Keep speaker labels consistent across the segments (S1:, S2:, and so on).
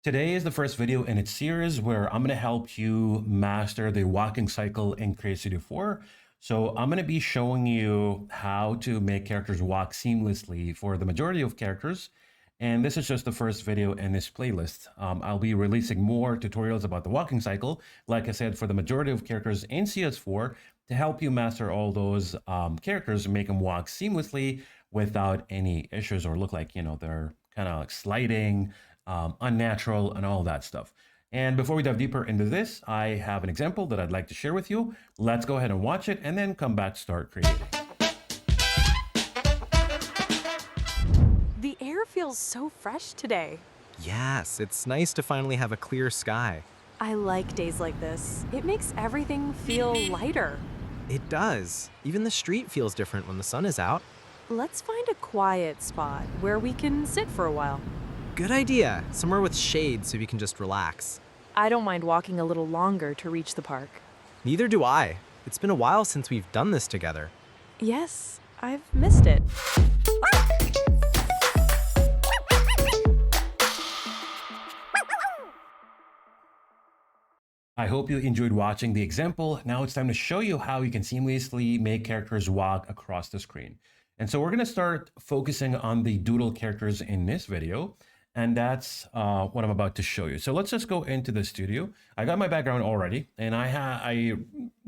S1: Today is the first video in its series where I'm going to help you master the walking cycle in CreateStudio 4. So I'm going to be showing you how to make characters walk seamlessly for the majority of characters. And this is just the first video in this playlist. I'll be releasing more tutorials about the walking cycle, like I said, for the majority of characters in CS4 to help you master all those characters and make them walk seamlessly without any issues or look like, they're kind of like sliding, unnatural, and all that stuff. And before we dive deeper into this, I have an example that I'd like to share with you. Let's go ahead and watch it and then come back to start creating.
S2: The air feels so fresh today.
S3: Yes, it's nice to finally have a clear sky.
S2: I like days like this. It makes everything feel lighter.
S3: It does. Even the street feels different when the sun is out.
S2: Let's find a quiet spot where we can sit for a while.
S3: Good idea. Somewhere with shade so we can just relax.
S2: I don't mind walking a little longer to reach the park.
S3: Neither do I. It's been a while since we've done this together.
S2: Yes, I've missed it.
S1: I hope you enjoyed watching the example. Now it's time to show you how you can seamlessly make characters walk across the screen. And so we're going to start focusing on the doodle characters in this video. And that's what I'm about to show you. So let's just go into the studio. I got my background already, and I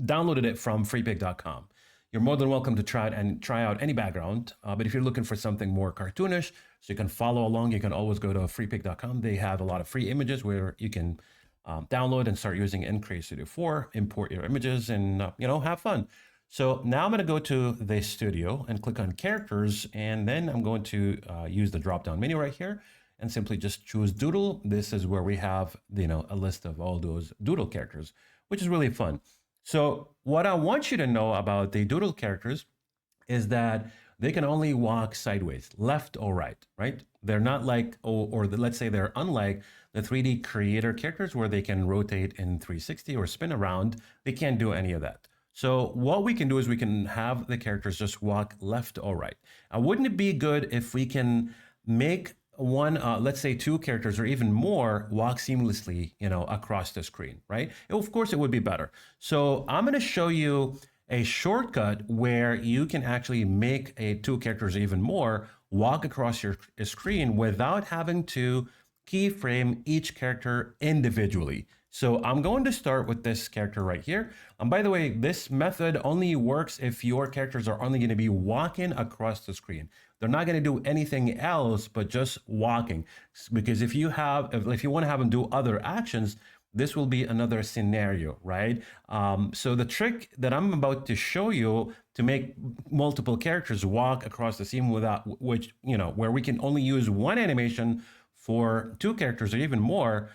S1: downloaded it from freepik.com. You're more than welcome to try out any background. But if you're looking for something more cartoonish, so you can follow along, you can always go to freepik.com. They have a lot of free images where you can download and start using in CreateStudio 4, import your images, and have fun. So now I'm going to go to the studio and click on characters, and then I'm going to use the drop-down menu right here and simply just choose Doodle. This is where we have a list of all those Doodle characters, which is really fun. So what I want you to know about the Doodle characters is that they can only walk sideways, left or right? They're not like, or let's say they're unlike the 3D creator characters where they can rotate in 360 or spin around. They can't do any of that. So what we can do is we can have the characters just walk left or right. Wouldn't it be good if we can make one, let's say two characters or even more walk seamlessly, across the screen, right? Of course, it would be better. So I'm going to show you a shortcut where you can actually make two characters or even more walk across your screen without having to keyframe each character individually. So I'm going to start with this character right here. And by the way, this method only works if your characters are only going to be walking across the screen. They're not going to do anything else but just walking. Because if you want to have them do other actions, this will be another scenario, right? So the trick that I'm about to show you to make multiple characters walk across the scene where we can only use one animation for two characters or even more,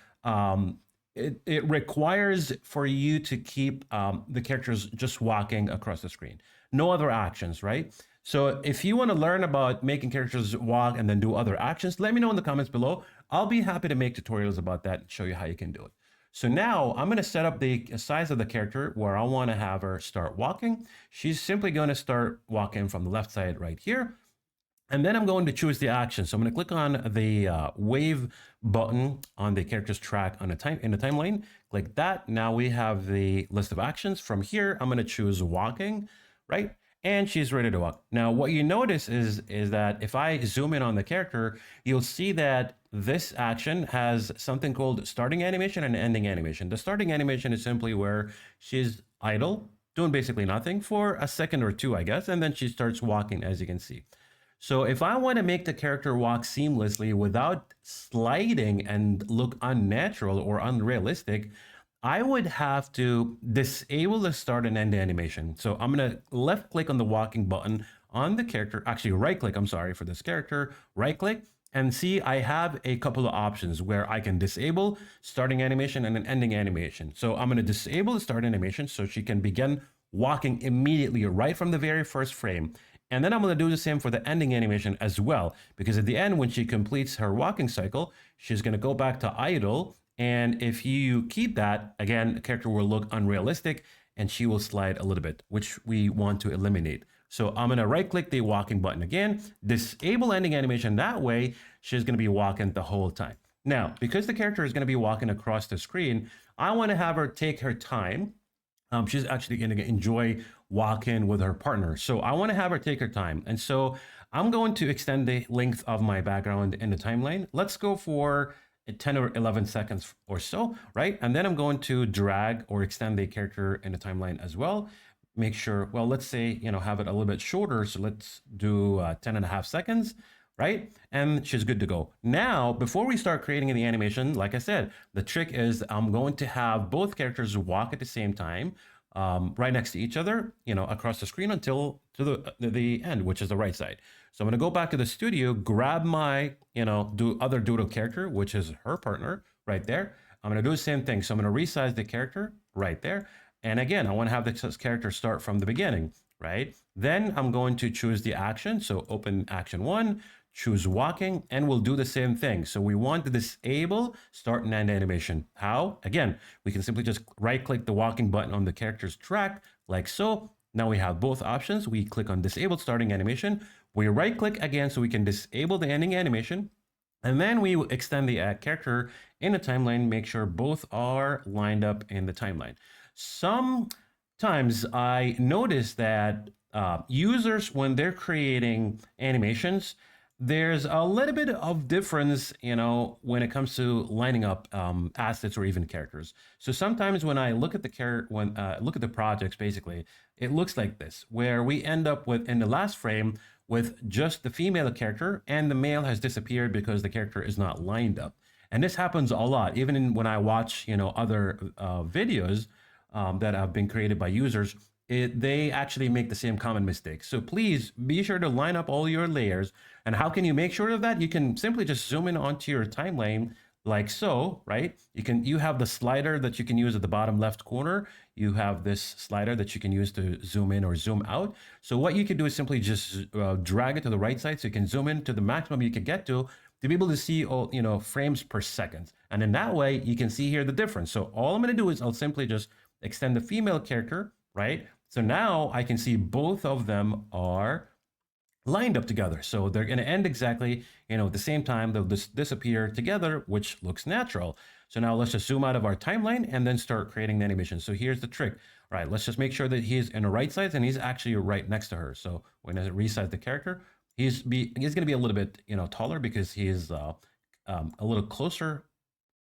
S1: it requires for you to keep the characters just walking across the screen. No other actions, right? So if you want to learn about making characters walk and then do other actions, let me know in the comments below. I'll be happy to make tutorials about that and show you how you can do it. So now I'm going to set up the size of the character where I want to have her start walking. She's simply going to start walking from the left side right here. And then I'm going to choose the action. So I'm going to click on the wave button on the character's track in the timeline. Click that. Now we have the list of actions. From here, I'm going to choose walking, right? And she's ready to walk. Now, what you notice is that if I zoom in on the character, you'll see that this action has something called starting animation and ending animation. The starting animation is simply where she's idle, doing basically nothing for a second or two, I guess, and then she starts walking, as you can see. So if I want to make the character walk seamlessly without sliding and look unnatural or unrealistic, I would have to disable the start and end animation. So I'm going to left click on the walking button on the character, actually right click, I'm sorry, for this character, right click, and see I have a couple of options where I can disable starting animation and an ending animation. So I'm going to disable the start animation so she can begin walking immediately right from the very first frame. And then I'm going to do the same for the ending animation as well, because at the end, when she completes her walking cycle, she's going to go back to idle. And if you keep that, again, the character will look unrealistic and she will slide a little bit, which we want to eliminate. So I'm going to right click the walking button again, disable ending animation. That way, she's going to be walking the whole time. Now, because the character is going to be walking across the screen, I want to have her take her time. She's actually going to enjoy walking with her partner. So I want to have her take her time. And so I'm going to extend the length of my background in the timeline. Let's go for 10 or 11 seconds or so, right? And then I'm going to drag or extend the character in the timeline as well. Make sure, well, let's say, have it a little bit shorter. So let's do 10 and a half seconds, right? And she's good to go. Now, before we start creating the animation, like I said, the trick is I'm going to have both characters walk at the same time, right next to each other, across the screen until to the end, which is the right side. So I'm going to go back to the studio, grab my, other Doodle character, which is her partner right there. I'm going to do the same thing. So I'm going to resize the character right there. And again, I want to have this character start from the beginning, right? Then I'm going to choose the action. So open action 1, choose walking, and we'll do the same thing. So we want to disable start and end animation. How? Again, we can simply just right click the walking button on the character's track like so. Now we have both options. We click on disable starting animation. We right click again so we can disable the ending animation. And then we extend the character in the timeline, make sure both are lined up in the timeline. Sometimes I notice that users, when they're creating animations, there's a little bit of difference, when it comes to lining up assets or even characters. So sometimes when I look at the projects, basically, it looks like this, where we end up with, in the last frame, with just the female character and the male has disappeared because the character is not lined up. And this happens a lot, even when I watch, other videos that have been created by users. They actually make the same common mistake. So please be sure to line up all your layers. And how can you make sure of that? You can simply just zoom in onto your timeline like so, right? You have the slider that you can use at the bottom left corner. You have this slider that you can use to zoom in or zoom out. So what you can do is simply just drag it to the right side so you can zoom in to the maximum you can get to be able to see all, frames per second. And in that way, you can see here the difference. So all I'm going to do is I'll simply just extend the female character, right? So now I can see both of them are lined up together. So they're going to end exactly, at the same time. They'll just disappear together, which looks natural. So now let's just zoom out of our timeline and then start creating the animation. So here's the trick. All right, let's just make sure that he's in the right size and he's actually right next to her. So we're going to resize the character. He's going to be a little bit, taller because he's a little closer,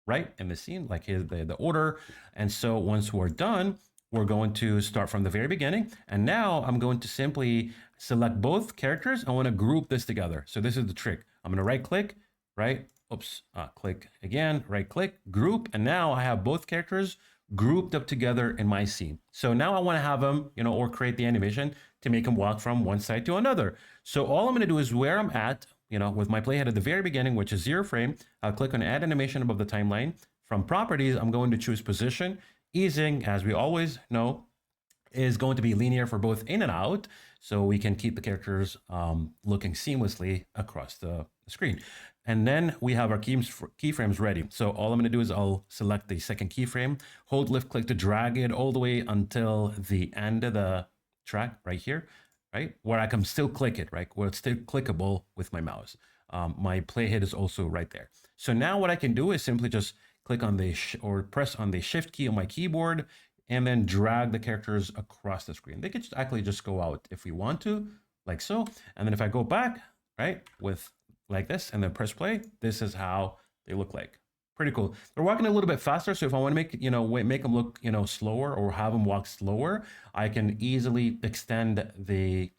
S1: right, in the scene, like the order. And so once we're done, we're going to start from the very beginning. And now I'm going to simply select both characters. I want to group this together. So this is the trick. I'm going to right click, right? Oops, click again, right click, group. And now I have both characters grouped up together in my scene. So now I want to have them, or create the animation to make them walk from one side to another. So all I'm going to do is where I'm at, with my playhead at the very beginning, which is 0 frame, I'll click on add animation above the timeline. From properties, I'm going to choose position. Easing, as we always know, is going to be linear for both in and out, so we can keep the characters looking seamlessly across the screen. And then we have our keyframes ready. So all I'm going to do is I'll select the second keyframe, hold left click to drag it all the way until the end of the track right here, right? Where I can still click it, right? Where it's still clickable with my mouse. My playhead is also right there. So now what I can do is simply just click on or press on the shift key on my keyboard and then drag the characters across the screen. They could actually just go out if we want to, like so. And then if I go back, right, with like this and then press play, this is how they look like. Pretty cool. They're walking a little bit faster. So if I want to make them look, slower or have them walk slower, I can easily extend the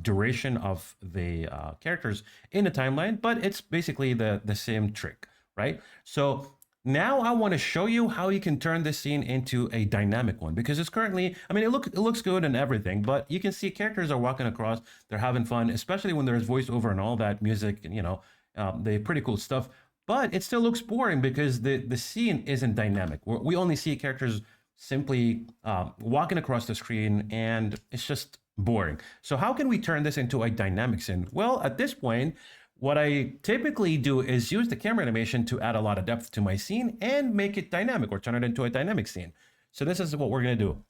S1: duration of the characters in the timeline, but it's basically the same trick, right? So now I want to show you how you can turn this scene into a dynamic one, because it's currently, it looks good and everything, but you can see characters are walking across, they're having fun, especially when there's voiceover and all that music, and the pretty cool stuff, but it still looks boring because the scene isn't dynamic. We only see characters simply walking across the screen, and it's just boring. So how can we turn this into a dynamic scene? Well, at this point, what I typically do is use the camera animation to add a lot of depth to my scene and make it dynamic or turn it into a dynamic scene. So this is what we're going to do.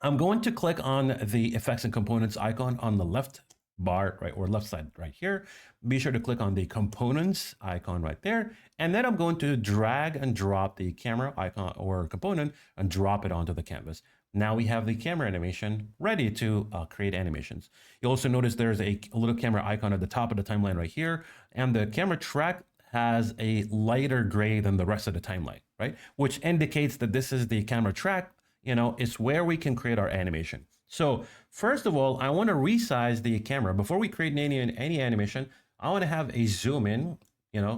S1: I'm going to click on the effects and components icon on the left bar, right, or left side right here. Be sure to click on the components icon right there. And then I'm going to drag and drop the camera icon or component and drop it onto the canvas. Now we have the camera animation ready to create animations. You'll also notice there's a little camera icon at the top of the timeline right here. And the camera track has a lighter gray than the rest of the timeline, right? Which indicates that this is the camera track, it's where we can create our animation. So first of all, I want to resize the camera. Before we create any animation, I want to have a zoom in,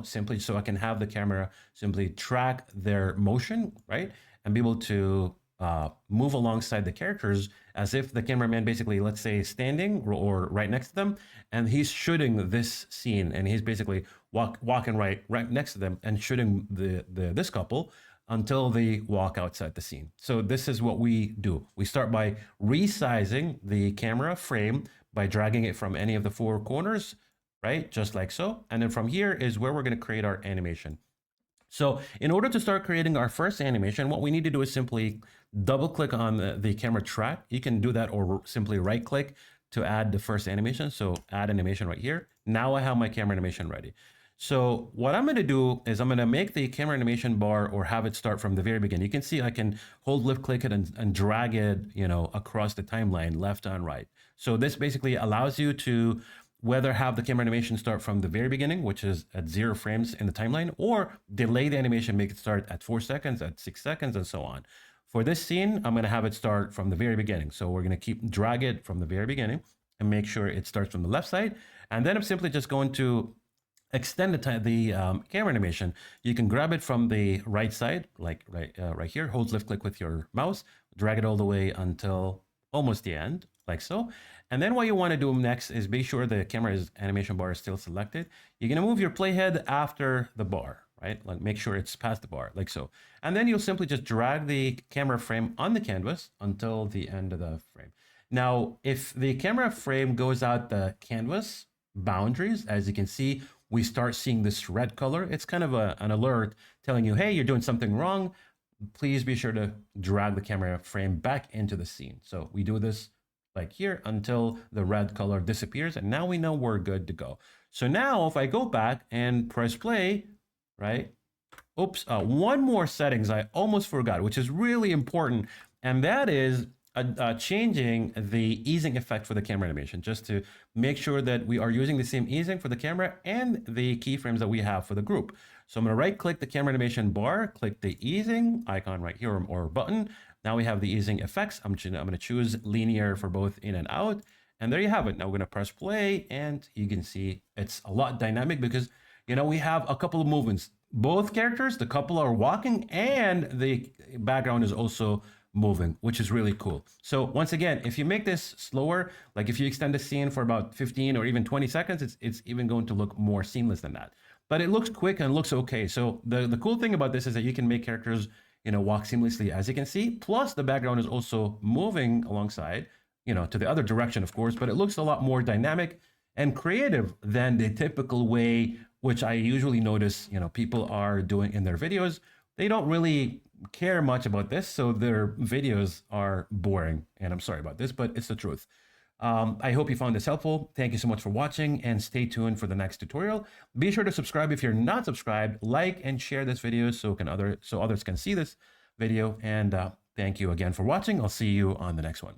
S1: simply so I can have the camera simply track their motion, right? And be able to move alongside the characters as if the cameraman basically, let's say, is standing or right next to them, and he's shooting this scene, and he's basically walking right next to them and shooting this couple until they walk outside the scene. So this is what we do. We start by resizing the camera frame by dragging it from any of the four corners, right? Just like so. And then from here is where we're going to create our animation. So in order to start creating our first animation, what we need to do is simply double click on the camera track. You can do that or simply right click to add the first animation. So add animation right here. Now I have my camera animation ready. So what I'm going to do is I'm going to make the camera animation bar or have it start from the very beginning. You can see I can hold, lift, click it and drag it, across the timeline, left and right. So this basically allows you to whether have the camera animation start from the very beginning, which is at 0 frames in the timeline, or delay the animation, make it start at 4 seconds, at 6 seconds, and so on. For this scene, I'm going to have it start from the very beginning. So we're going to drag it from the very beginning and make sure it starts from the left side. And then I'm simply just going to extend the camera animation. You can grab it from the right side, like right here, hold lift click with your mouse, drag it all the way until almost the end, like so. And then what you want to do next is be sure the camera's animation bar is still selected. You're going to move your playhead after the bar, right? Like make sure it's past the bar, like so. And then you'll simply just drag the camera frame on the canvas until the end of the frame. Now, if the camera frame goes out the canvas boundaries, as you can see, we start seeing this red color. It's kind of an alert telling you, hey, you're doing something wrong. Please be sure to drag the camera frame back into the scene. So we do this like here until the red color disappears. And now we know we're good to go. So now if I go back and press play, right? Oops, one more settings I almost forgot, which is really important. And that is changing the easing effect for the camera animation, just to make sure that we are using the same easing for the camera and the keyframes that we have for the group. So I'm going to right click the camera animation bar, click the easing icon right here or button. Now we have the easing effects. I'm going to choose linear for both in and out. And there you have it. Now we're going to press play and you can see it's a lot dynamic because, we have a couple of movements. Both characters, the couple are walking and the background is also moving, which is really cool. So once again, if you make this slower, like if you extend the scene for about 15 or even 20 seconds, it's even going to look more seamless than that. But it looks quick and looks okay. So the cool thing about this is that you can make characters, walk seamlessly, as you can see. Plus the background is also moving alongside, to the other direction, of course, but it looks a lot more dynamic and creative than the typical way, which I usually notice, people are doing in their videos. They don't really care much about this, so their videos are boring. And I'm sorry about this, but it's the truth. I hope you found this helpful. Thank you so much for watching and stay tuned for the next tutorial. Be sure to subscribe if you're not subscribed, like and share this video so others can see this video. And thank you again for watching. I'll see you on the next one.